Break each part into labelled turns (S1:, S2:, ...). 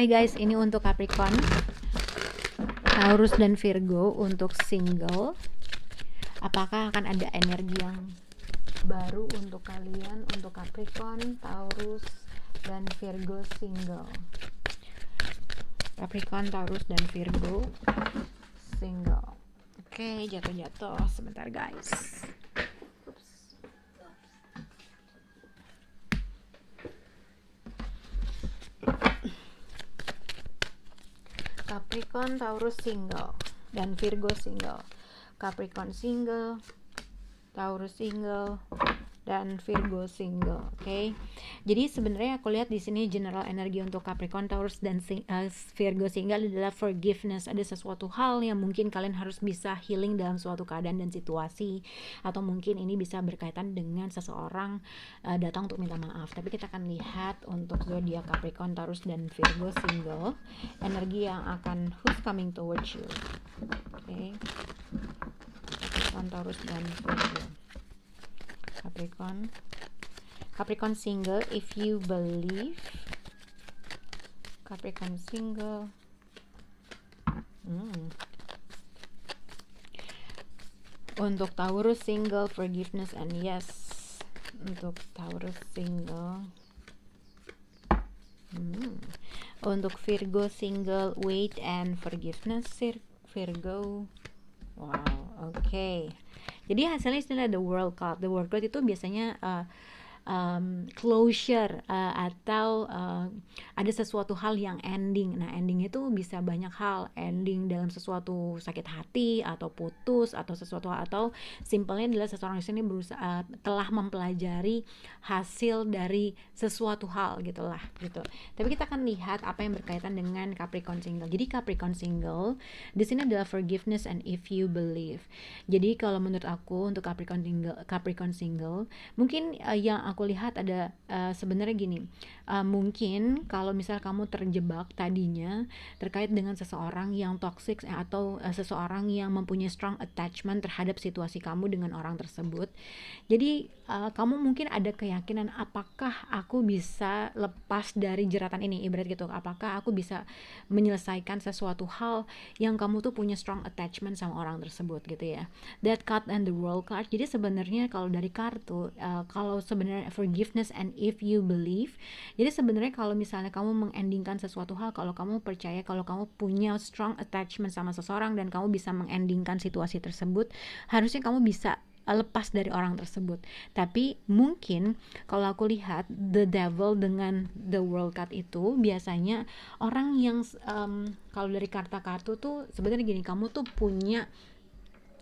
S1: Hai guys, ini untuk Capricorn, Taurus dan Virgo untuk single. Apakah akan ada energi yang baru untuk kalian, untuk Capricorn, Taurus dan Virgo single? Capricorn, Taurus dan Virgo single. Oke, jatuh-jatuh sebentar guys. Capricorn, Taurus single dan Virgo single. Capricorn single, Taurus single dan Virgo single. Oke. Jadi sebenarnya aku lihat di sini general energi untuk Capricorn, Taurus dan Virgo single adalah forgiveness. Ada sesuatu hal yang mungkin kalian harus bisa healing dalam suatu keadaan dan situasi, atau mungkin ini bisa berkaitan dengan seseorang datang untuk minta maaf. Tapi kita akan lihat untuk zodiak Capricorn, Taurus dan Virgo single, energi yang akan who's coming towards you. Oke. Capricorn, Taurus dan Virgo. Capricorn single, if you believe. Capricorn single. Untuk Taurus single, forgiveness and yes. Untuk Taurus single. Untuk Virgo single, wait and forgiveness. Virgo. Wow, oke. Jadi hasilnya istilah the world card. The world card itu biasanya closure atau ada sesuatu hal yang ending. Nah, ending itu bisa banyak hal. Ending dalam sesuatu sakit hati atau putus atau sesuatu, atau simpelnya adalah seseorang di sini berusaha telah mempelajari hasil dari sesuatu hal gitulah gitu. Tapi kita akan lihat apa yang berkaitan dengan Capricorn single. Jadi Capricorn single di sini adalah forgiveness and if you believe. Jadi kalau menurut aku untuk Capricorn single mungkin yang aku lihat ada sebenarnya gini, mungkin kalau misal kamu terjebak tadinya terkait dengan seseorang yang toxic atau seseorang yang mempunyai strong attachment terhadap situasi kamu dengan orang tersebut. Jadi kamu mungkin ada keyakinan, apakah aku bisa lepas dari jeratan ini, ibarat gitu, apakah aku bisa menyelesaikan sesuatu hal yang kamu tuh punya strong attachment sama orang tersebut gitu ya. That card and the world card. Jadi sebenarnya kalau dari kartu, kalau sebenarnya forgiveness and if you believe, jadi sebenarnya kalau misalnya kamu mengendingkan sesuatu hal, kalau kamu percaya, kalau kamu punya strong attachment sama seseorang dan kamu bisa mengendingkan situasi tersebut, harusnya kamu bisa lepas dari orang tersebut. Tapi mungkin kalau aku lihat the devil dengan the world card itu biasanya orang yang kalau dari kartu tuh sebenarnya gini, kamu tuh punya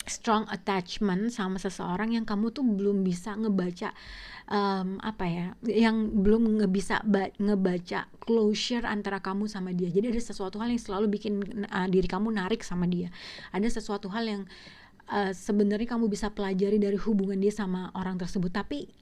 S1: strong attachment sama seseorang yang kamu tuh belum bisa ngebaca yang belum bisa ngebaca closure antara kamu sama dia. Jadi ada sesuatu hal yang selalu bikin diri kamu narik sama dia. Ada sesuatu hal yang sebenarnya kamu bisa pelajari dari hubungan dia sama orang tersebut, tapi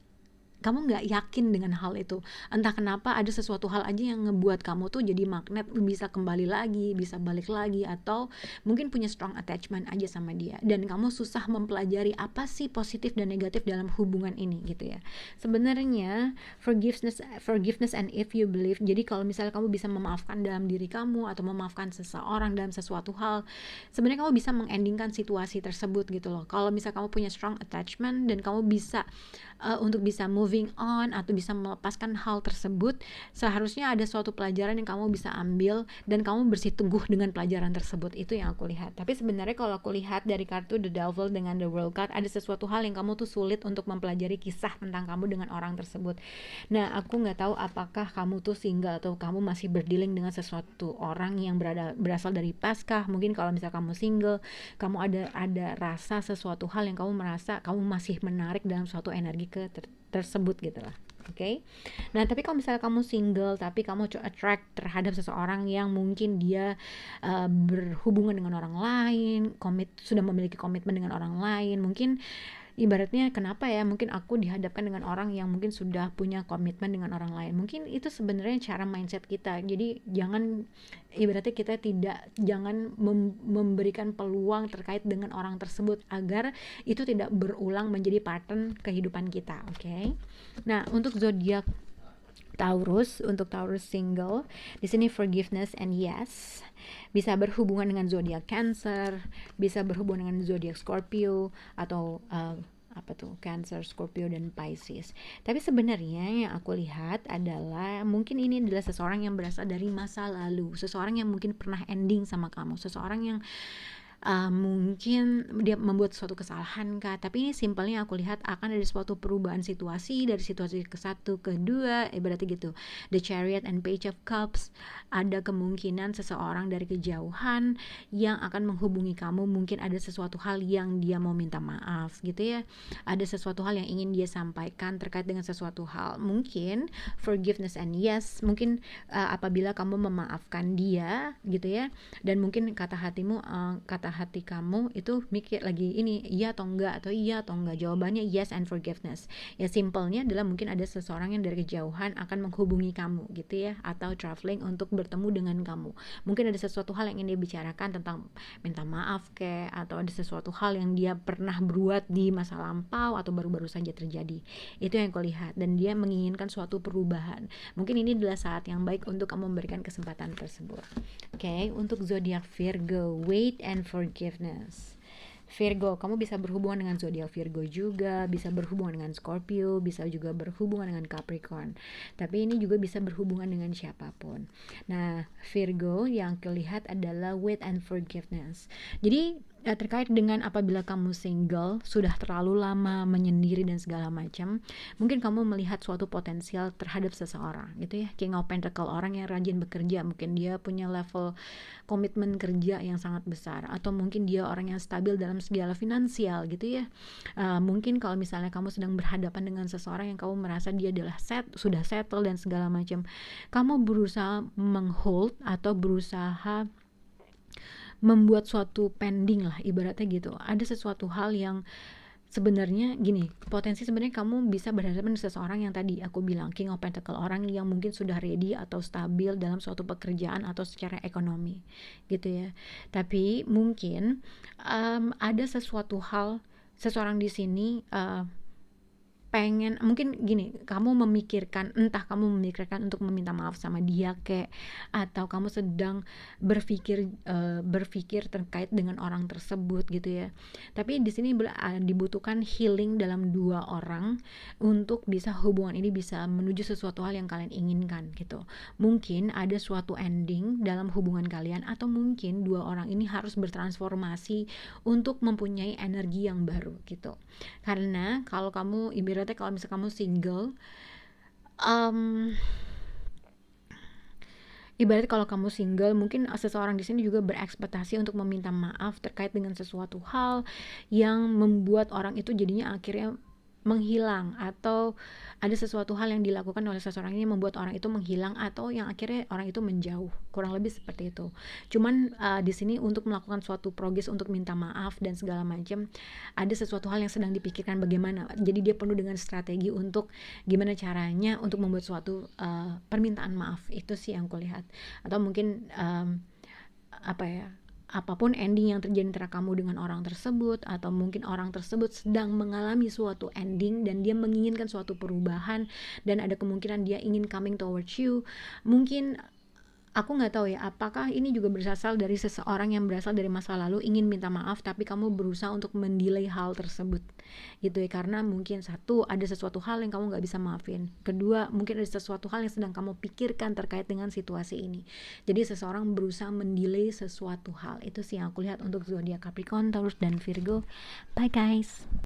S1: kamu nggak yakin dengan hal itu. Entah kenapa ada sesuatu hal aja yang ngebuat kamu tuh jadi magnet, bisa kembali lagi, bisa balik lagi, atau mungkin punya strong attachment aja sama dia, dan kamu susah mempelajari apa sih positif dan negatif dalam hubungan ini gitu ya. Sebenarnya forgiveness and if you believe, jadi kalau misalnya kamu bisa memaafkan dalam diri kamu atau memaafkan seseorang dalam sesuatu hal, sebenarnya kamu bisa mengendingkan situasi tersebut gitu loh. Kalau misalnya kamu punya strong attachment dan kamu bisa untuk bisa moving on atau bisa melepaskan hal tersebut, seharusnya ada suatu pelajaran yang kamu bisa ambil dan kamu bersiteguh dengan pelajaran tersebut. Itu yang aku lihat. Tapi sebenarnya kalau aku lihat dari kartu the devil dengan the world card, ada sesuatu hal yang kamu tuh sulit untuk mempelajari kisah tentang kamu dengan orang tersebut. Nah, aku nggak tahu apakah kamu tuh single atau kamu masih berdealing dengan sesuatu orang yang berasal dari paskah. Mungkin kalau misal kamu single, kamu ada rasa sesuatu hal yang kamu merasa kamu masih menarik dalam suatu energi tersebut gitu lah. Oke. Nah, tapi kalau misalnya kamu single tapi kamu attract terhadap seseorang yang mungkin dia berhubungan dengan orang lain, sudah memiliki komitmen dengan orang lain, mungkin ibaratnya kenapa ya, mungkin aku dihadapkan dengan orang yang mungkin sudah punya komitmen dengan orang lain. Mungkin itu sebenarnya cara mindset kita. Jadi ibaratnya kita jangan memberikan peluang terkait dengan orang tersebut agar itu tidak berulang menjadi pattern kehidupan kita. Oke. Nah, untuk zodiak Taurus, untuk Taurus single, di sini forgiveness and yes, bisa berhubungan dengan zodiak Cancer, bisa berhubungan dengan zodiak Scorpio, atau apa tuh, Cancer, Scorpio, dan Pisces. Tapi sebenarnya yang aku lihat adalah mungkin ini adalah seseorang yang berasal dari masa lalu, seseorang yang mungkin pernah ending sama kamu, seseorang yang mungkin dia membuat suatu kesalahan kah, tapi ini simpelnya aku lihat akan ada suatu perubahan situasi dari situasi ke satu ke dua, berarti gitu. The Chariot and Page of Cups, ada kemungkinan seseorang dari kejauhan yang akan menghubungi kamu, mungkin ada sesuatu hal yang dia mau minta maaf gitu ya, ada sesuatu hal yang ingin dia sampaikan terkait dengan sesuatu hal, mungkin forgiveness and yes, mungkin apabila kamu memaafkan dia gitu ya, dan mungkin kata hati kamu itu mikir lagi ini iya atau enggak, jawabannya yes and forgiveness. Ya simpelnya adalah mungkin ada seseorang yang dari kejauhan akan menghubungi kamu gitu ya, atau traveling untuk bertemu dengan kamu. Mungkin ada sesuatu hal yang ingin dia bicarakan tentang minta maaf kayak, atau ada sesuatu hal yang dia pernah berbuat di masa lampau atau baru-baru saja terjadi. Itu yang aku lihat, dan dia menginginkan suatu perubahan. Mungkin ini adalah saat yang baik untuk kamu memberikan kesempatan tersebut. Oke, untuk zodiak Virgo, wait and forgiveness. Virgo, kamu bisa berhubungan dengan zodiak Virgo juga, bisa berhubungan dengan Scorpio, bisa juga berhubungan dengan Capricorn. Tapi ini juga bisa berhubungan dengan siapapun. Nah, Virgo yang kelihat adalah wait and forgiveness. Jadi terkait dengan apabila kamu single, sudah terlalu lama menyendiri dan segala macam, mungkin kamu melihat suatu potensial terhadap seseorang gitu ya. King of Pentacle, orang yang rajin bekerja, mungkin dia punya level komitmen kerja yang sangat besar, atau mungkin dia orang yang stabil dalam segala finansial gitu ya. Mungkin kalau misalnya kamu sedang berhadapan dengan seseorang yang kamu merasa dia adalah sudah settle dan segala macam, kamu berusaha menghold atau berusaha membuat suatu pending lah ibaratnya gitu. Ada sesuatu hal yang sebenarnya gini, potensi sebenarnya kamu bisa berhadapan dengan seseorang yang tadi aku bilang King of Pentacle, orang yang mungkin sudah ready atau stabil dalam suatu pekerjaan atau secara ekonomi gitu ya. Tapi mungkin ada sesuatu hal, seseorang di sini pengen, mungkin gini, entah kamu memikirkan untuk meminta maaf sama dia kayak, atau kamu sedang berpikir terkait dengan orang tersebut gitu ya. Tapi di sini dibutuhkan healing dalam dua orang untuk bisa hubungan ini bisa menuju sesuatu hal yang kalian inginkan gitu. Mungkin ada suatu ending dalam hubungan kalian, atau mungkin dua orang ini harus bertransformasi untuk mempunyai energi yang baru gitu. Karena kalau kamu ibaratnya, kalau misalnya kamu single, mungkin seseorang di sini juga berekspektasi untuk meminta maaf terkait dengan sesuatu hal yang membuat orang itu jadinya akhirnya menghilang, atau ada sesuatu hal yang dilakukan oleh seseorang ini membuat orang itu menghilang, atau yang akhirnya orang itu menjauh, kurang lebih seperti itu. Cuman di sini untuk melakukan suatu progres untuk minta maaf dan segala macam, ada sesuatu hal yang sedang dipikirkan bagaimana. Jadi dia penuh dengan strategi untuk gimana caranya untuk membuat suatu permintaan maaf. Itu sih yang aku lihat. Atau mungkin apapun ending yang terjadi antara kamu dengan orang tersebut, atau mungkin orang tersebut sedang mengalami suatu ending dan dia menginginkan suatu perubahan, dan ada kemungkinan dia ingin coming towards you. Mungkin aku nggak tahu ya, apakah ini juga berasal dari seseorang yang berasal dari masa lalu ingin minta maaf, tapi kamu berusaha untuk mendelay hal tersebut gitu ya, karena mungkin satu, ada sesuatu hal yang kamu nggak bisa maafin, kedua, mungkin ada sesuatu hal yang sedang kamu pikirkan terkait dengan situasi ini. Jadi seseorang berusaha mendelay sesuatu hal. Itu sih yang aku lihat untuk zodiak Capricorn, Taurus, dan Virgo. Bye guys.